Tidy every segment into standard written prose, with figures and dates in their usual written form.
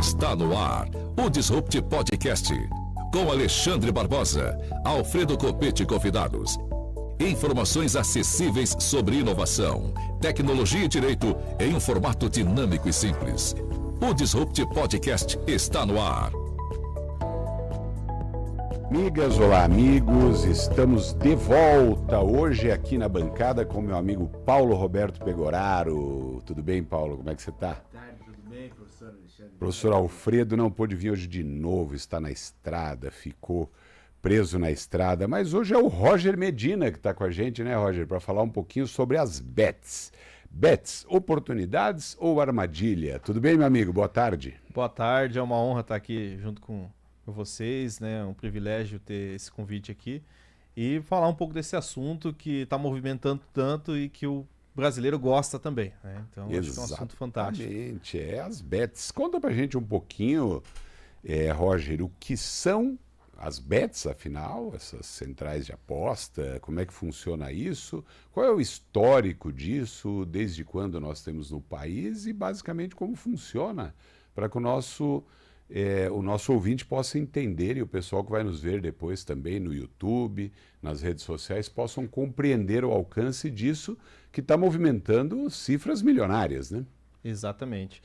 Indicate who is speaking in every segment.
Speaker 1: Está no ar o Disrupt Podcast, com Alexandre Barbosa, Alfredo Copete e convidados. Informações acessíveis sobre inovação, tecnologia e direito em um formato dinâmico e simples. O Disrupt Podcast está no ar.
Speaker 2: Amigas, olá amigos, estamos de volta hoje aqui na bancada com meu amigo Paulo Roberto Pegoraro. Tudo bem, Paulo? Como é que você está?
Speaker 3: Boa tarde, tudo bem, professor Alexandre?
Speaker 2: Professor Alfredo não pôde vir hoje de novo, está na estrada, ficou preso na estrada, mas hoje é o Roger Medina que está com a gente, né, Roger, para falar um pouquinho sobre as bets. Bets, oportunidades ou armadilha? Tudo bem, meu amigo? Boa tarde.
Speaker 4: Boa tarde, é uma honra estar aqui junto com vocês, né? É um privilégio ter esse convite aqui e falar um pouco desse assunto que está movimentando tanto e que o brasileiro gosta também, né? Então, acho que é um assunto fantástico.
Speaker 2: Exatamente, as bets. Conta pra gente um pouquinho, Roger, o que são as bets, afinal, essas centrais de aposta, como é que funciona isso, qual é o histórico disso, desde quando nós temos no país e basicamente como funciona, para que o nosso ouvinte possa entender e o pessoal que vai nos ver depois também no YouTube, nas redes sociais, possam compreender o alcance disso que está movimentando cifras milionárias, né?
Speaker 4: Exatamente.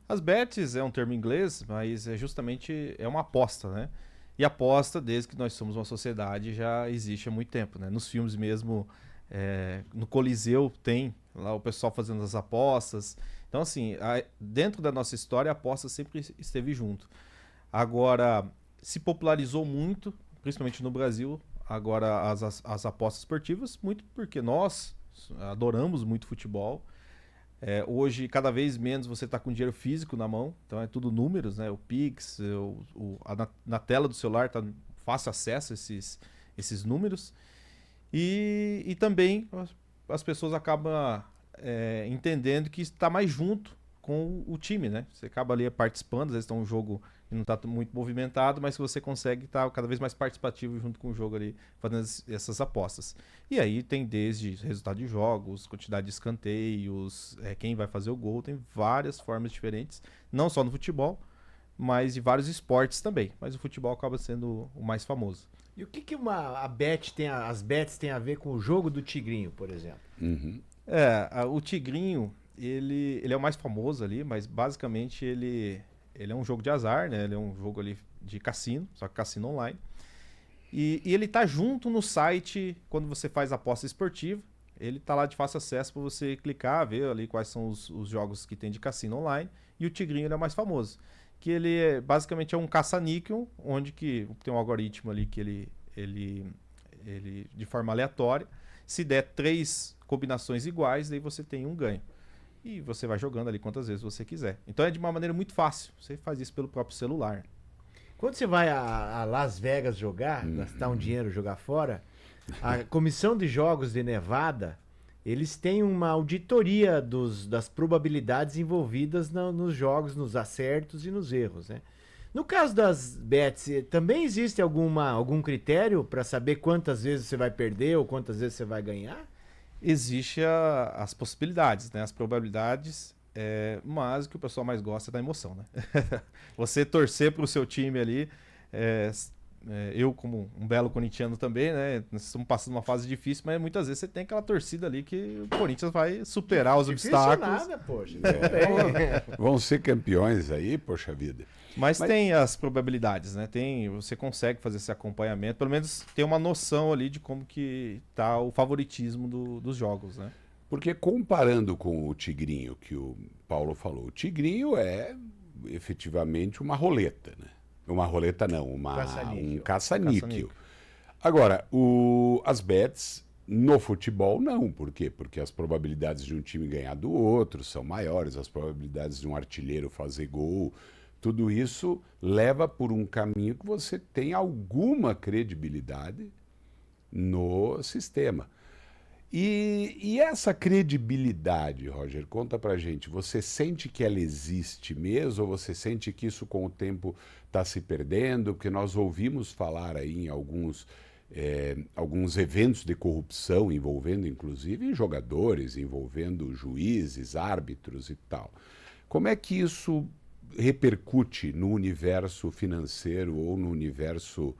Speaker 4: As bets é um termo em inglês, mas justamente uma aposta, né? E aposta, desde que nós somos uma sociedade, já existe há muito tempo, né? Nos filmes mesmo, no Coliseu tem lá o pessoal fazendo as apostas. Então, assim, dentro da nossa história, a aposta sempre esteve junto. Agora, se popularizou muito, principalmente no Brasil, agora as apostas esportivas, muito porque nós adoramos muito futebol. Hoje, cada vez menos você está com dinheiro físico na mão, então é tudo números, né? O Pix, na tela do celular está fácil acesso a esses números. E também as pessoas acabam entendendo que está mais junto com o time, né? Você acaba ali participando, às vezes está um jogo que não está muito movimentado, mas que você consegue estar cada vez mais participativo junto com o jogo ali, fazendo essas apostas. E aí tem desde resultado de jogos, quantidade de escanteios, quem vai fazer o gol, tem várias formas diferentes, não só no futebol, mas de vários esportes também. Mas o futebol acaba sendo o mais famoso.
Speaker 3: E o que as bets têm a ver com o jogo do Tigrinho, por exemplo?
Speaker 2: Uhum.
Speaker 4: O Tigrinho, ele é o mais famoso ali, mas basicamente ele é um jogo de azar, né? Ele é um jogo ali de cassino, só que cassino online. E ele tá junto no site, quando você faz aposta esportiva, ele tá lá de fácil acesso para você clicar, ver ali quais são os jogos que tem de cassino online. E o Tigrinho ele é o mais famoso, que ele basicamente é um caça-níquel, onde que tem um algoritmo ali que ele de forma aleatória, se der 3 combinações iguais, daí você tem um ganho. E você vai jogando ali quantas vezes você quiser. Então é de uma maneira muito fácil. Você faz isso pelo próprio celular.
Speaker 3: Quando você vai a Las Vegas jogar, gastar um dinheiro, jogar fora, a Comissão de Jogos de Nevada, eles têm uma auditoria das probabilidades envolvidas nos jogos, nos acertos e nos erros, né? No caso das bets, também existe algum critério para saber quantas vezes você vai perder ou quantas vezes você vai ganhar?
Speaker 4: Existe as possibilidades, né? As probabilidades, mas o que o pessoal mais gosta é da emoção, né? Você torcer para o seu time ali, eu como um belo corintiano também, né? Nós estamos passando uma fase difícil, mas muitas vezes você tem aquela torcida ali que o Corinthians vai superar os obstáculos.
Speaker 3: Nada, poxa.
Speaker 2: Vão ser campeões aí, poxa vida.
Speaker 4: Mas tem as probabilidades, né? Você consegue fazer esse acompanhamento, pelo menos tem uma noção ali de como que tá o favoritismo dos jogos, né?
Speaker 2: Porque comparando com o Tigrinho que o Paulo falou, o Tigrinho é efetivamente uma roleta, né? Uma roleta não, um caça-níquel. Agora, as bets no futebol não. Por quê? Porque as probabilidades de um time ganhar do outro são maiores, as probabilidades de um artilheiro fazer gol, tudo isso leva por um caminho que você tem alguma credibilidade no sistema. E essa credibilidade, Roger, conta pra gente, você sente que ela existe mesmo ou você sente que isso com o tempo está se perdendo? Porque nós ouvimos falar aí em alguns eventos de corrupção envolvendo inclusive jogadores, envolvendo juízes, árbitros e tal. Como é que isso repercute no universo financeiro ou no universo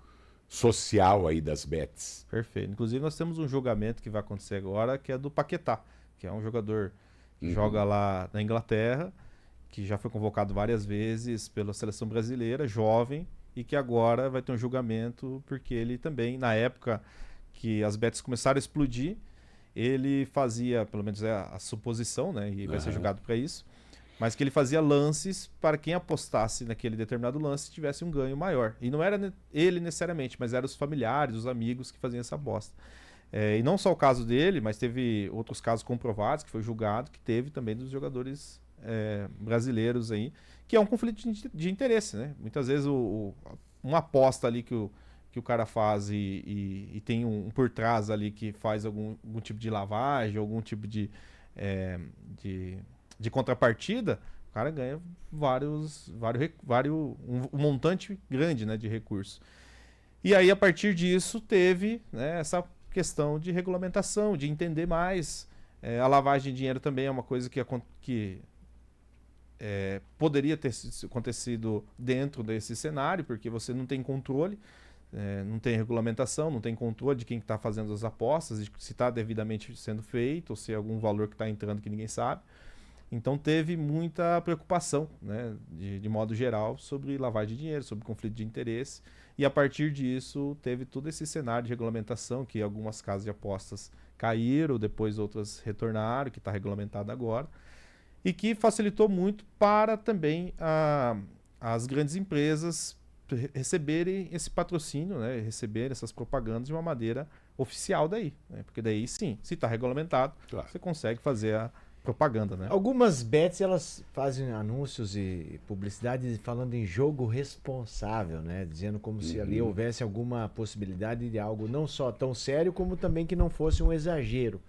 Speaker 2: social aí das bets?
Speaker 4: Perfeito. Inclusive nós temos um julgamento que vai acontecer agora, que é do Paquetá, que é um jogador que joga lá na Inglaterra, que já foi convocado várias vezes pela seleção brasileira, jovem, e que agora vai ter um julgamento porque ele também, na época que as bets começaram a explodir, ele fazia, pelo menos é a suposição, né, e vai ser julgado para isso, mas que ele fazia lances para quem apostasse naquele determinado lance tivesse um ganho maior. E não era ele necessariamente, mas eram os familiares, os amigos que faziam essa aposta. E não só o caso dele, mas teve outros casos comprovados, que foi julgado, que teve também dos jogadores brasileiros aí, que é um conflito de interesse, né? Muitas vezes uma aposta ali que o cara faz e tem um por trás ali que faz algum tipo de lavagem, algum tipo de contrapartida, o cara ganha um montante grande, né, de recursos. E aí, a partir disso, teve, né, essa questão de regulamentação, de entender mais. A lavagem de dinheiro também é uma coisa que poderia ter acontecido dentro desse cenário, porque você não tem controle, não tem regulamentação, não tem controle de quem está fazendo as apostas, de se está devidamente sendo feito, ou se é algum valor que está entrando que ninguém sabe. Então teve muita preocupação, né, de modo geral, sobre lavagem de dinheiro, sobre conflito de interesse. E a partir disso teve todo esse cenário de regulamentação, que algumas casas de apostas caíram, depois outras retornaram, que está regulamentado agora. E que facilitou muito para também as grandes empresas receberem esse patrocínio, né, receberem essas propagandas de uma maneira oficial daí. Né, porque daí sim, se está regulamentado, claro, você consegue fazer a propaganda, né?
Speaker 3: Algumas bets, elas fazem anúncios e publicidade falando em jogo responsável, né? Dizendo como se ali houvesse alguma possibilidade de algo não só tão sério, como também que não fosse um exagero.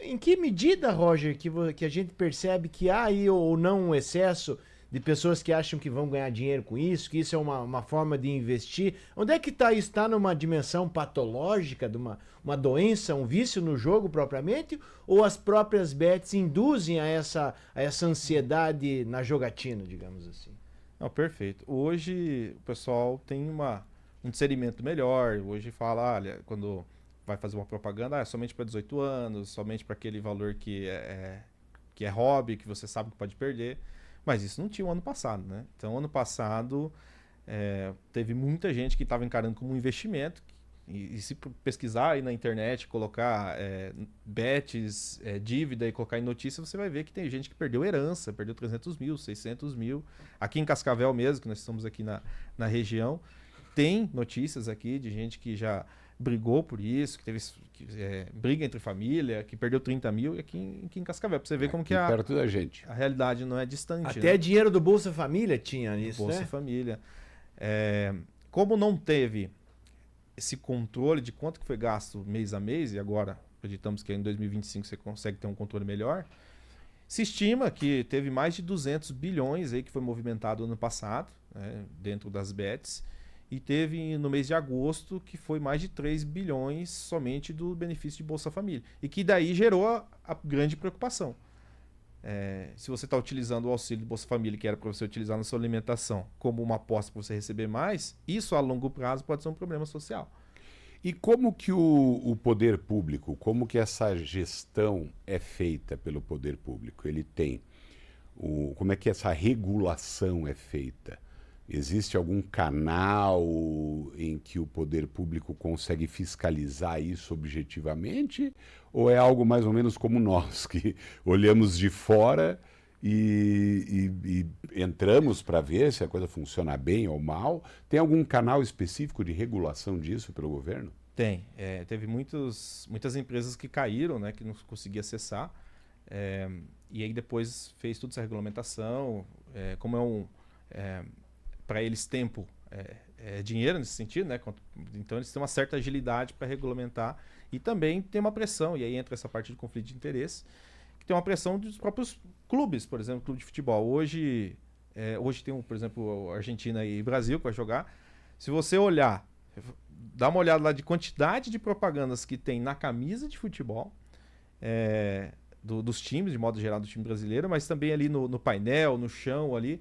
Speaker 3: Em que medida, Roger, que a gente percebe que há aí ou não um excesso de pessoas que acham que vão ganhar dinheiro com isso, que isso é uma forma de investir? Onde é que está isso? Está numa dimensão patológica, de uma doença, um vício no jogo propriamente? Ou as próprias bets induzem a essa ansiedade na jogatina, digamos assim?
Speaker 4: Não, perfeito. Hoje o pessoal tem um discernimento melhor. Hoje fala, olha, quando vai fazer uma propaganda, é somente para 18 anos, somente para aquele valor que é hobby, que você sabe que pode perder. Mas isso não tinha o ano passado, né? Então, ano passado, teve muita gente que estava encarando como um investimento. E se pesquisar aí na internet, colocar bets, dívida e colocar em notícia, você vai ver que tem gente que perdeu herança, perdeu 300 mil, 600 mil. Aqui em Cascavel mesmo, que nós estamos aqui na região, tem notícias aqui de gente que já brigou por isso, que teve briga entre família, que perdeu 30 mil aqui em Cascavel. Pra você ver como que
Speaker 2: perto da gente.
Speaker 4: A realidade não é distante.
Speaker 3: Até
Speaker 4: né?
Speaker 3: Dinheiro do Bolsa Família tinha isso,
Speaker 4: Bolsa
Speaker 3: né?
Speaker 4: Família. Como não teve esse controle de quanto que foi gasto mês a mês, e agora acreditamos que em 2025 você consegue ter um controle melhor, se estima que teve mais de 200 bilhões aí que foi movimentado ano passado, né, dentro das bets. E teve no mês de agosto que foi mais de 3 bilhões somente do benefício de Bolsa Família. E que daí gerou a grande preocupação. Se você está utilizando o auxílio do Bolsa Família, que era para você utilizar na sua alimentação, como uma aposta para você receber mais, isso a longo prazo pode ser um problema social.
Speaker 2: E como que o poder público, como que essa gestão é feita pelo poder público? Ele tem, como é que essa regulação é feita? Existe algum canal em que o poder público consegue fiscalizar isso objetivamente? Ou é algo mais ou menos como nós, que olhamos de fora e entramos para ver se a coisa funciona bem ou mal? Tem algum canal específico de regulação disso pelo governo?
Speaker 4: Tem. Teve muitas empresas que caíram, né, que não conseguia acessar. E aí depois fez toda essa regulamentação. Como para eles tempo é dinheiro nesse sentido, né? Então eles têm uma certa agilidade para regulamentar e também tem uma pressão, e aí entra essa parte de conflito de interesse, que tem uma pressão dos próprios clubes, por exemplo, clube de futebol. Hoje tem, por exemplo, Argentina e Brasil que vai jogar. Se você olhar, dá uma olhada lá de quantidade de propagandas que tem na camisa de futebol, dos times, de modo geral, do time brasileiro, mas também ali no painel, no chão ali.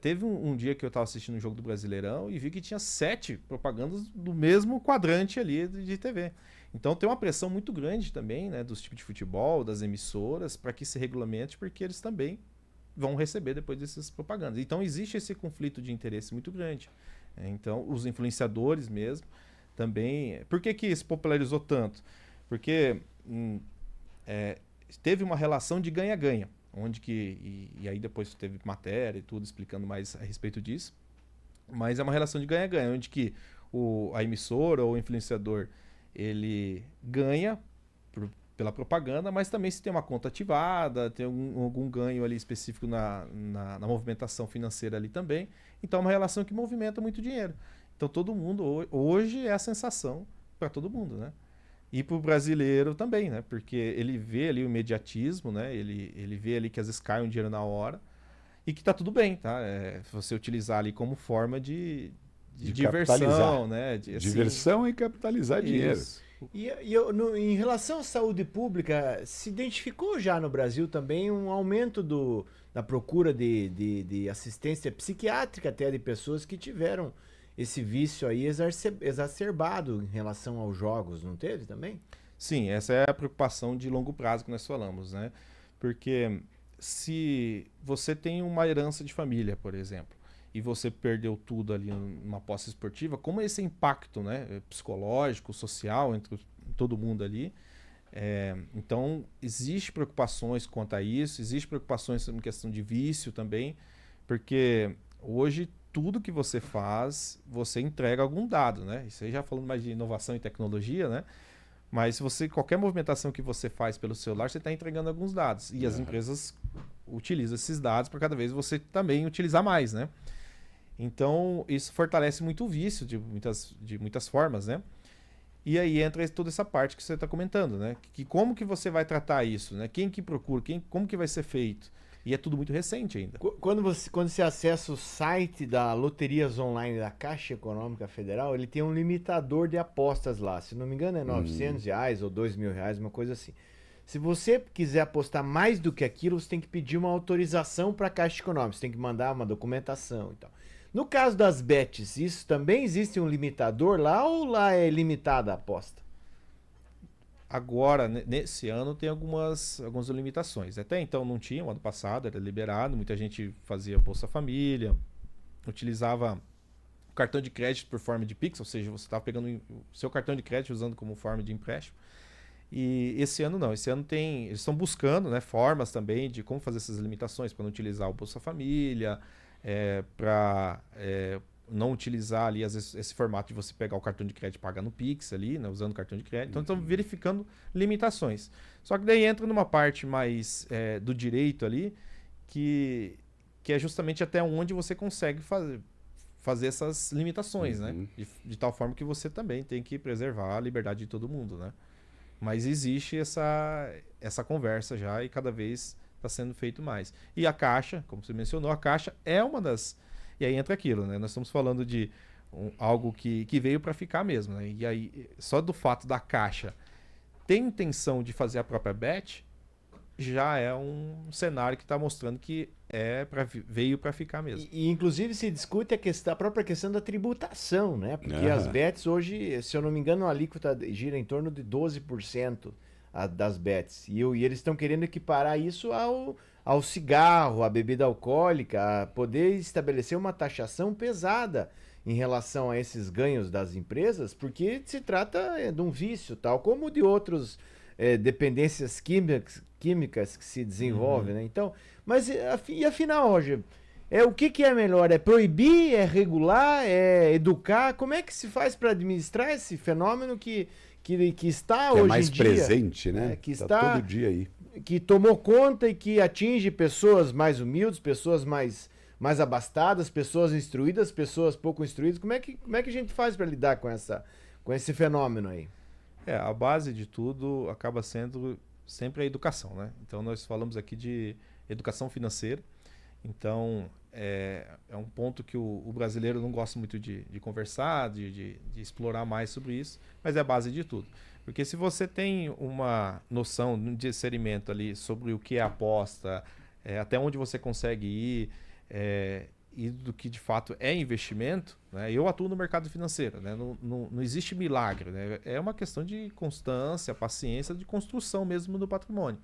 Speaker 4: teve um dia que eu estava assistindo um jogo do Brasileirão e vi que tinha 7 propagandas do mesmo quadrante ali de TV. Então tem uma pressão muito grande também, né, dos tipos de futebol, das emissoras, para que se regulamente, porque eles também vão receber depois dessas propagandas. Então existe esse conflito de interesse muito grande. Então os influenciadores mesmo também... Por que se popularizou tanto? Porque teve uma relação de ganha-ganha, onde que... E aí depois teve matéria e tudo explicando mais a respeito disso. Mas é uma relação de ganha-ganha, onde que a emissora ou o influenciador ele ganha pela propaganda, mas também se tem uma conta ativada, tem algum ganho ali específico na movimentação financeira ali também. Então é uma relação que movimenta muito dinheiro. Então todo mundo, hoje é a sensação para todo mundo, né? E para o brasileiro também, né? Porque ele vê ali o imediatismo, né? Ele vê ali que às vezes cai um dinheiro na hora e que tá tudo bem, tá? Você utilizar ali como forma de diversão, né?
Speaker 2: Diversão e capitalizar dinheiro.
Speaker 3: E em relação à saúde pública, se identificou já no Brasil também um aumento da procura de assistência psiquiátrica até de pessoas que tiveram esse vício aí exacerbado em relação aos jogos, não teve também?
Speaker 4: Sim, essa é a preocupação de longo prazo que nós falamos, né? Porque se você tem uma herança de família, por exemplo, e você perdeu tudo ali numa posse esportiva, como esse impacto, né, psicológico, social, entre todo mundo ali. Então, existe preocupações quanto a isso, existe preocupações em questão de vício também, porque hoje tudo que você faz, você entrega algum dado, né? Isso aí já falando mais de inovação e tecnologia, né? Mas se qualquer movimentação que você faz pelo celular, você está entregando alguns dados. E as empresas utilizam esses dados para cada vez você também utilizar mais, né? Então, isso fortalece muito o vício de muitas formas, né? E aí entra toda essa parte que você está comentando, né? Como que você vai tratar isso, né? Quem que procura, como que vai ser feito? E é tudo muito recente ainda.
Speaker 3: Quando você acessa o site da Loterias Online da Caixa Econômica Federal, ele tem um limitador de apostas lá. Se não me engano é R$900 ou R$2.000, uma coisa assim. Se você quiser apostar mais do que aquilo, você tem que pedir uma autorização para a Caixa Econômica. Você tem que mandar uma documentação e tal. No caso das bets, isso também existe um limitador lá ou lá é limitada a aposta?
Speaker 4: Agora, nesse ano, tem algumas limitações. Até então não tinha, ano passado era liberado, muita gente fazia Bolsa Família, utilizava o cartão de crédito por forma de Pix, ou seja, você estava pegando o seu cartão de crédito usando como forma de empréstimo. E esse ano não, esse ano eles estão buscando, né, formas também de como fazer essas limitações para não utilizar o Bolsa Família, para não utilizar ali às vezes, esse formato de você pegar o cartão de crédito e pagar no Pix ali, né, usando o cartão de crédito. Então estão verificando limitações. Só que daí entra numa parte mais do direito ali, que é justamente até onde você consegue fazer essas limitações, né? De tal forma que você também tem que preservar a liberdade de todo mundo, né? Mas existe essa conversa já e cada vez está sendo feito mais. E a Caixa, como você mencionou, a Caixa é uma das... E aí entra aquilo, né? Nós estamos falando de algo que veio para ficar mesmo, né? E aí, só do fato da Caixa ter intenção de fazer a própria bet, já é um cenário que está mostrando que veio para ficar mesmo.
Speaker 3: E inclusive se discute a própria questão da tributação, né? Porque as bets hoje, se eu não me engano, a alíquota gira em torno de 12% das bets. E eles estão querendo equiparar isso ao cigarro, à bebida alcoólica, a poder estabelecer uma taxação pesada em relação a esses ganhos das empresas, porque se trata de um vício, tal como de outros dependências químicas que se desenvolvem, né? Então, mas e afinal, Roger, o que é melhor? É proibir? É regular? É educar? Como é que se faz para administrar esse fenômeno que está hoje
Speaker 2: mais
Speaker 3: em dia,
Speaker 2: presente, né?
Speaker 3: Que
Speaker 2: tá
Speaker 3: está
Speaker 2: todo dia aí,
Speaker 3: que tomou conta e que atinge pessoas mais humildes, pessoas mais abastadas, pessoas instruídas, pessoas pouco instruídas. Como é que a gente faz para lidar com esse fenômeno aí?
Speaker 4: A base de tudo acaba sendo sempre a educação, né? Então nós falamos aqui de educação financeira. Então é um ponto que o brasileiro não gosta muito de conversar, de explorar mais sobre isso, mas é a base de tudo. Porque se você tem uma noção de discernimento ali sobre o que é aposta, até onde você consegue ir, e do que de fato é investimento, né? Eu atuo no mercado financeiro, né? Não existe milagre, né? É uma questão de constância, paciência, de construção mesmo do patrimônio.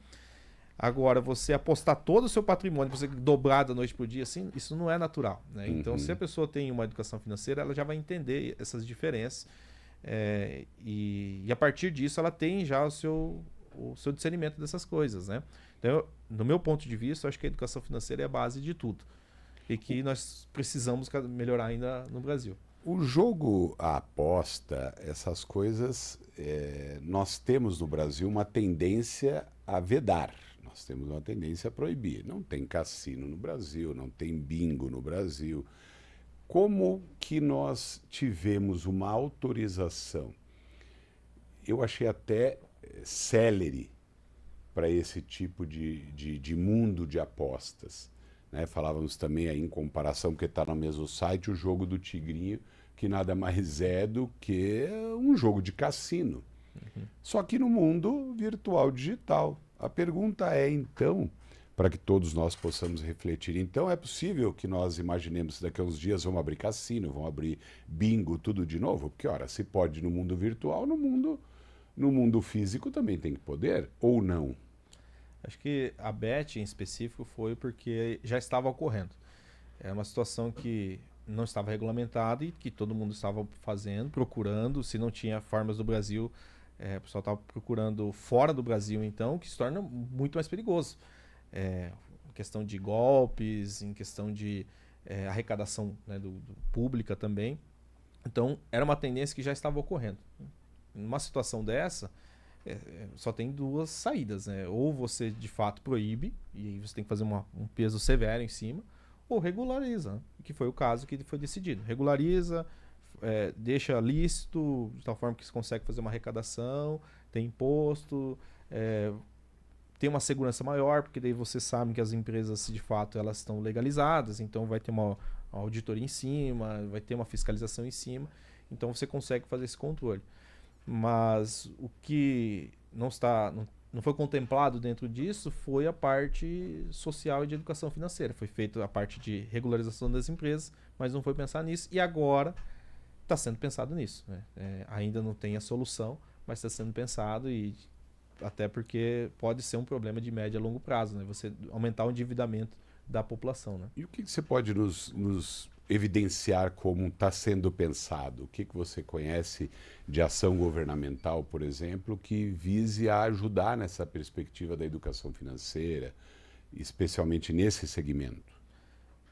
Speaker 4: Agora, você apostar todo o seu patrimônio, você dobrar da noite para o dia, assim, isso não é natural, né? Então, se a pessoa tem uma educação financeira, ela já vai entender essas diferenças e a partir disso ela tem já o seu discernimento dessas coisas, né? Então, no meu ponto de vista, eu acho que a educação financeira é a base de tudo e que nós precisamos melhorar ainda no Brasil.
Speaker 2: O jogo, a aposta, essas coisas, nós temos no Brasil uma tendência a vedar. Nós temos uma tendência a proibir. Não tem cassino no Brasil, não tem bingo no Brasil. Como que nós tivemos uma autorização, eu achei até célere, para esse tipo de mundo de apostas, né? Falávamos também aí em comparação, porque está no mesmo site, o jogo do Tigrinho, que nada mais é do que um jogo de cassino. Só que no mundo virtual digital. A pergunta é, então, para que todos nós possamos refletir, então é possível que nós imaginemos que daqui a uns dias vão abrir cassino, vão abrir bingo, tudo de novo? Porque, ora, se pode no mundo virtual, no mundo físico também tem que poder, ou não?
Speaker 4: Acho que a Bet em específico foi porque já estava ocorrendo. É uma situação que não estava regulamentada e que todo mundo estava fazendo, procurando. Se não tinha formas do Brasil, o pessoal estava procurando fora do Brasil, então, que se torna muito mais perigoso. Em questão de golpes, em questão de arrecadação, né, do pública também. Então, era uma tendência que já estava ocorrendo. Numa situação dessa, só tem duas saídas, né? Ou você de fato proíbe, e aí você tem que fazer um peso severo em cima, ou regulariza, né? Que foi o caso que foi decidido. Regulariza, deixa lícito, de tal forma que você consegue fazer uma arrecadação, tem imposto, tem uma segurança maior, porque daí você sabe que as empresas, de fato, elas estão legalizadas, então vai ter uma auditoria em cima, vai ter uma fiscalização em cima, então você consegue fazer esse controle. Mas o que não foi contemplado dentro disso foi a parte social e de educação financeira. Foi feita a parte de regularização das empresas, mas não foi pensar nisso. E agora está sendo pensado nisso, né? Ainda não tem a solução, mas está sendo pensado, e até porque pode ser um problema de médio a longo prazo, né? Você aumentar o endividamento da população, né?
Speaker 2: E o que você pode nos evidenciar como está sendo pensado? O que você conhece de ação governamental, por exemplo, que vise a ajudar nessa perspectiva da educação financeira, especialmente nesse segmento?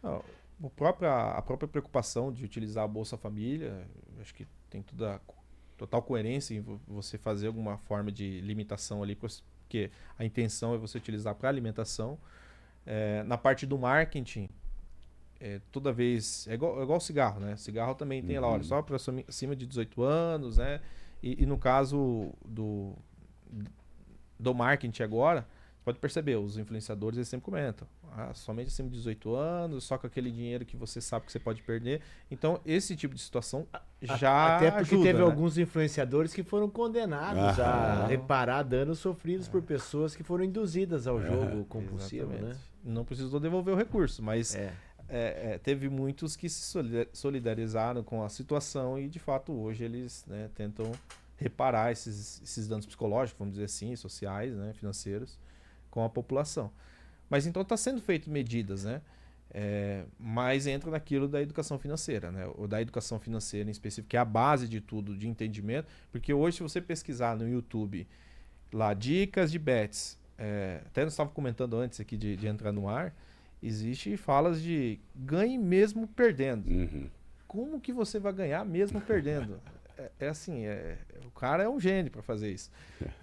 Speaker 4: A própria preocupação de utilizar a Bolsa Família, acho que tem total coerência em você fazer alguma forma de limitação ali, porque a intenção é você utilizar para alimentação. Na parte do marketing, toda vez... É igual cigarro, né? Cigarro também tem lá, olha, só para acima de 18 anos, né? E no caso do marketing agora, pode perceber, os influenciadores eles sempre comentam, somente acima de 18 anos, só com aquele dinheiro que você sabe que você pode perder. Então, esse tipo de situação já
Speaker 3: até porque
Speaker 4: ajuda,
Speaker 3: teve
Speaker 4: né?
Speaker 3: alguns influenciadores que foram condenados a reparar danos sofridos por pessoas que foram induzidas ao jogo compulsivo, né?
Speaker 4: Não precisou devolver o recurso, mas teve muitos que se solidarizaram com a situação e, de fato, hoje eles, né, tentam reparar esses danos psicológicos, vamos dizer assim, sociais, né, financeiros, com a população. Mas então está sendo feito medidas, né? Mas entra naquilo da educação financeira, né? Ou da educação financeira em específico, que é a base de tudo, de entendimento. Porque hoje, se você pesquisar no YouTube lá, dicas de bets, até nós estávamos comentando antes aqui de entrar no ar, existe falas de ganhe mesmo perdendo. Como que você vai ganhar mesmo perdendo? Assim, o cara é um gênio para fazer isso.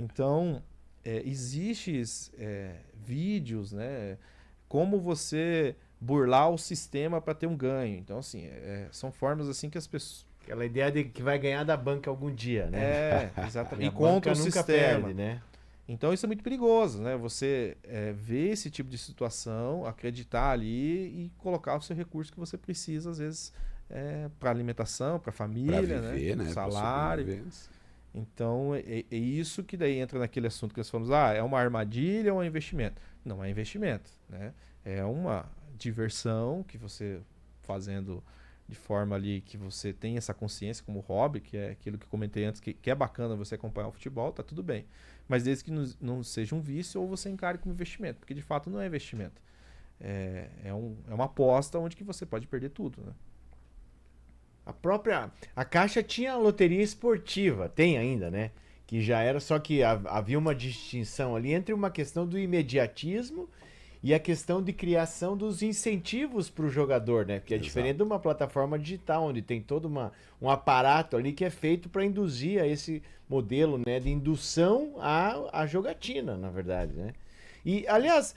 Speaker 4: Então, existem vídeos, né? Como você burlar o sistema para ter um ganho. Então, assim, são formas assim que as pessoas...
Speaker 3: Aquela ideia de que vai ganhar da banca algum dia, né?
Speaker 4: Exatamente.
Speaker 3: E contra o sistema. Perde, né?
Speaker 4: Então isso é muito perigoso, né? Você ver esse tipo de situação, acreditar ali e colocar o seu recurso que você precisa, às vezes, para alimentação, para família,
Speaker 2: pra viver, né?
Speaker 4: Salário. Então é isso que daí entra naquele assunto que nós falamos, é uma armadilha ou é um investimento? Não é investimento, né? diversão, que você fazendo de forma ali que você tem essa consciência como hobby, que é aquilo que eu comentei antes, que é bacana você acompanhar o futebol, tá tudo bem. Mas desde que não seja um vício ou você encare como investimento, porque de fato não é investimento. É uma aposta onde que você pode perder tudo, né?
Speaker 3: A Caixa tinha a loteria esportiva, tem ainda, né? Que já era, só que havia uma distinção ali entre uma questão do imediatismo e a questão de criação dos incentivos para o jogador, né? Porque é diferente de uma plataforma digital, onde tem todo um aparato ali que é feito para induzir a esse modelo, né, de indução à jogatina, na verdade, né? E, aliás,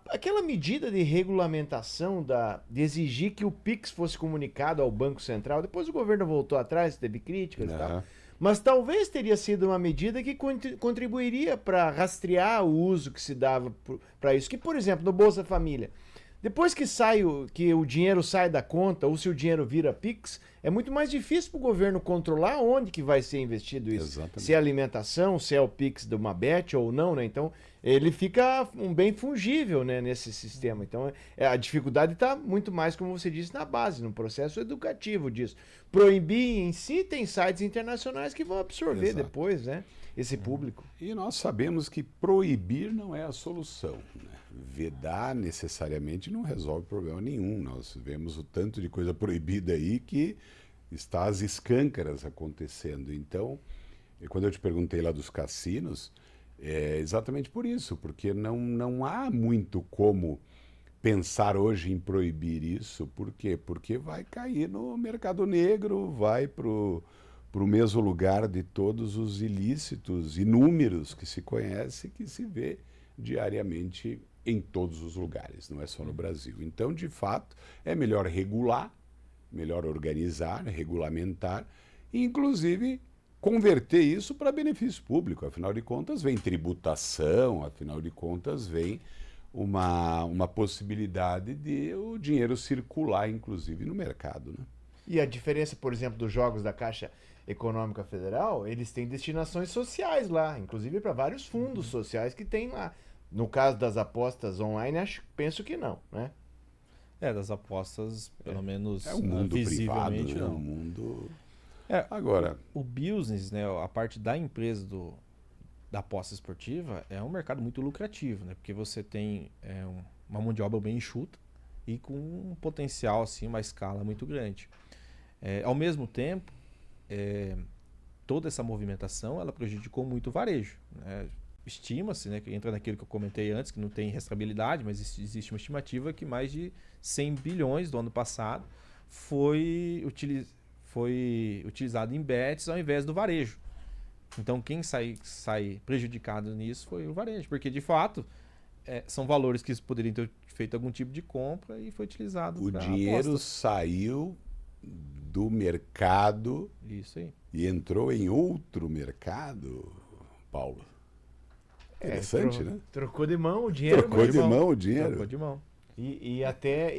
Speaker 3: aquela medida de regulamentação de exigir que o Pix fosse comunicado ao Banco Central, depois o governo voltou atrás, teve críticas e tal. Mas talvez teria sido uma medida que contribuiria para rastrear o uso que se dava para isso. Que, por exemplo, no Bolsa Família, depois que o dinheiro sai da conta ou se o dinheiro vira Pix, é muito mais difícil para o governo controlar onde que vai ser investido isso. Exatamente. Se é alimentação, se é o Pix de uma bet ou não, né? Então, ele fica um bem fungível, né, nesse sistema. Então, a dificuldade está muito mais, como você disse, na base, no processo educativo disso. Proibir em si, tem sites internacionais que vão absorver depois, né, esse público.
Speaker 2: E nós sabemos que proibir não é a solução, né? Vedar necessariamente não resolve problema nenhum. Nós vemos o tanto de coisa proibida aí que está às escâncaras acontecendo. Então, quando eu te perguntei lá dos cassinos, é exatamente por isso, porque não há muito como pensar hoje em proibir isso. Por quê? Porque vai cair no mercado negro, vai para o mesmo lugar de todos os ilícitos inúmeros que se conhece, que se vê diariamente em todos os lugares, não é só no Brasil. Então, de fato, é melhor regular, melhor organizar, regulamentar, e, inclusive, converter isso para benefício público. Afinal de contas, vem tributação, afinal de contas, vem uma possibilidade de o dinheiro circular, inclusive, no mercado, né?
Speaker 3: E a diferença, por exemplo, dos jogos da Caixa Econômica Federal, eles têm destinações sociais lá, inclusive para vários fundos sociais que tem lá. No caso das apostas online, penso que não, né?
Speaker 4: Das apostas, pelo menos
Speaker 2: um mundo
Speaker 4: visivelmente
Speaker 2: privado,
Speaker 4: não.
Speaker 2: Um mundo...
Speaker 4: Agora, o business, né, a parte da empresa da aposta esportiva é um mercado muito lucrativo, né? Porque você tem uma mão de obra bem enxuta e com um potencial, assim, uma escala muito grande. Ao mesmo tempo, toda essa movimentação ela prejudicou muito o varejo, né? Estima-se, né, que entra naquilo que eu comentei antes, que não tem rastreabilidade, mas existe uma estimativa que mais de 100 bilhões do ano passado foi utilizado em bets ao invés do varejo. Então, quem sai prejudicado nisso foi o varejo, porque, de fato, são valores que poderiam ter feito algum tipo de compra e foi utilizado
Speaker 2: para apostas. O dinheiro saiu do mercado.
Speaker 4: Isso aí.
Speaker 2: E entrou em outro mercado, Paulo. Interessante, né?
Speaker 3: Trocou de mão o dinheiro.
Speaker 2: Trocou de mão o dinheiro.
Speaker 4: Trocou de mão.
Speaker 3: E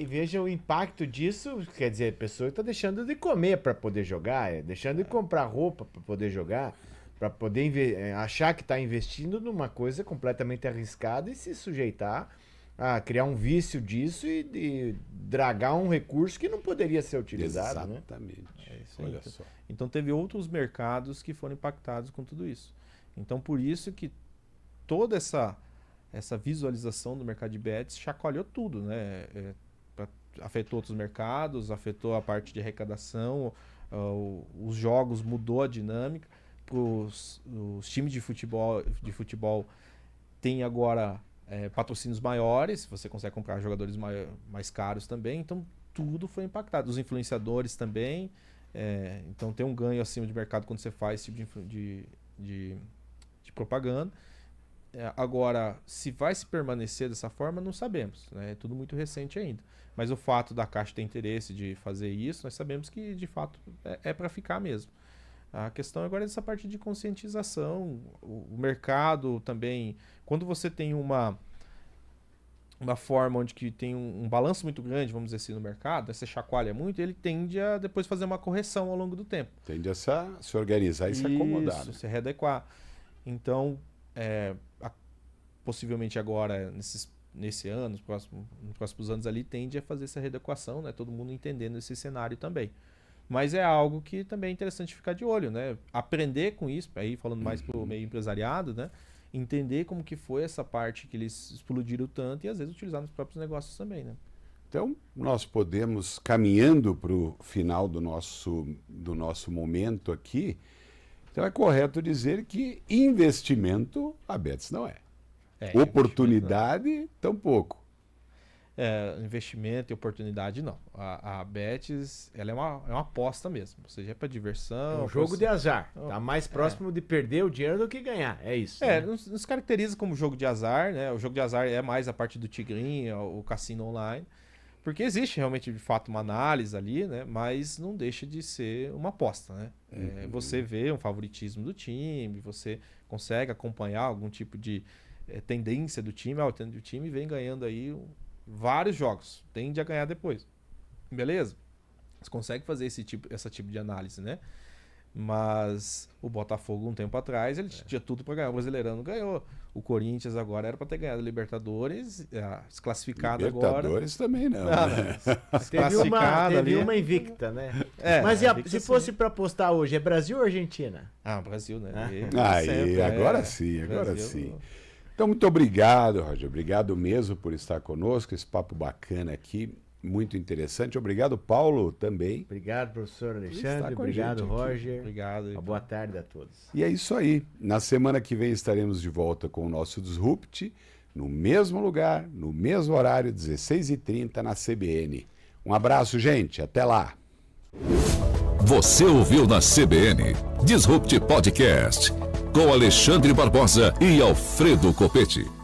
Speaker 3: veja o impacto disso, quer dizer, a pessoa está deixando de comer para poder jogar, deixando de comprar roupa para poder jogar, para poder achar que está investindo numa coisa completamente arriscada e se sujeitar a criar um vício disso e dragar um recurso que não poderia ser utilizado.
Speaker 2: Exatamente.
Speaker 4: Né? Olha só. Então teve outros mercados que foram impactados com tudo isso. Então por isso que toda essa visualização do mercado de bets chacoalhou tudo, né? Afetou outros mercados, afetou a parte de arrecadação, os jogos, mudou a dinâmica. Os times de futebol têm agora patrocínios maiores, você consegue comprar jogadores mais caros também, então tudo foi impactado. Os influenciadores também, então tem um ganho acima de mercado quando você faz esse tipo de propaganda. Agora, se vai se permanecer dessa forma, não sabemos, né? É tudo muito recente ainda. Mas o fato da Caixa ter interesse de fazer isso, nós sabemos que, de fato, é para ficar mesmo. A questão agora é essa parte de conscientização. O mercado também, quando você tem uma forma onde que tem um balanço muito grande, vamos dizer assim, no mercado, você chacoalha muito, ele tende a depois fazer uma correção ao longo do tempo.
Speaker 2: Tende a se organizar e se acomodar.
Speaker 4: Isso, se readequar. Então, possivelmente agora, nesses nesse ano, nos próximos anos ali, tende a fazer essa readequação, né? Todo mundo entendendo esse cenário também. Mas é algo que também é interessante ficar de olho, né? Aprender com isso, aí falando mais pro meio empresariado, né? Entender como que foi essa parte que eles explodiram tanto e às vezes utilizar nos próprios negócios também, né?
Speaker 2: Então, nós podemos, caminhando para o final do nosso momento aqui, então é correto dizer que investimento a Betts não é. Oportunidade, tampouco.
Speaker 4: Investimento e oportunidade, não. A Betts, ela é uma aposta mesmo. Ou seja, é para diversão.
Speaker 3: É um jogo de azar. Tá mais próximo de perder o dinheiro do que ganhar. É isso. Né?
Speaker 4: Nos caracteriza como jogo de azar, né? O jogo de azar é mais a parte do tigrinho, o cassino online. Porque existe realmente, de fato, uma análise ali, né? Mas não deixa de ser uma aposta, né? Você vê um favoritismo do time, você consegue acompanhar algum tipo de tendência do time. O time vem ganhando aí vários jogos, tende a ganhar depois. Beleza? Você consegue fazer esse tipo de análise, né? Mas o Botafogo, um tempo atrás, ele tinha tudo para ganhar. O Brasileirão não ganhou. O Corinthians agora era para ter ganhado a Libertadores, desclassificado agora.
Speaker 2: Libertadores também não. Né?
Speaker 3: Teve uma invicta, né? Mas se fosse para apostar hoje, é Brasil ou Argentina?
Speaker 4: Brasil, né?
Speaker 2: Agora sim. Então, muito obrigado, Roger. Obrigado mesmo por estar conosco. Esse papo bacana aqui, muito interessante. Obrigado, Paulo, também.
Speaker 3: Obrigado, professor Alexandre. Obrigado, Roger.
Speaker 4: Obrigado.
Speaker 3: Uma boa tarde a todos.
Speaker 2: E é isso aí. Na semana que vem estaremos de volta com o nosso Disrupt, no mesmo lugar, no mesmo horário, 16h30, na CBN. Um abraço, gente. Até lá.
Speaker 1: Você ouviu na CBN Disrupt Podcast, com Alexandre Barbosa e Alfredo Copete.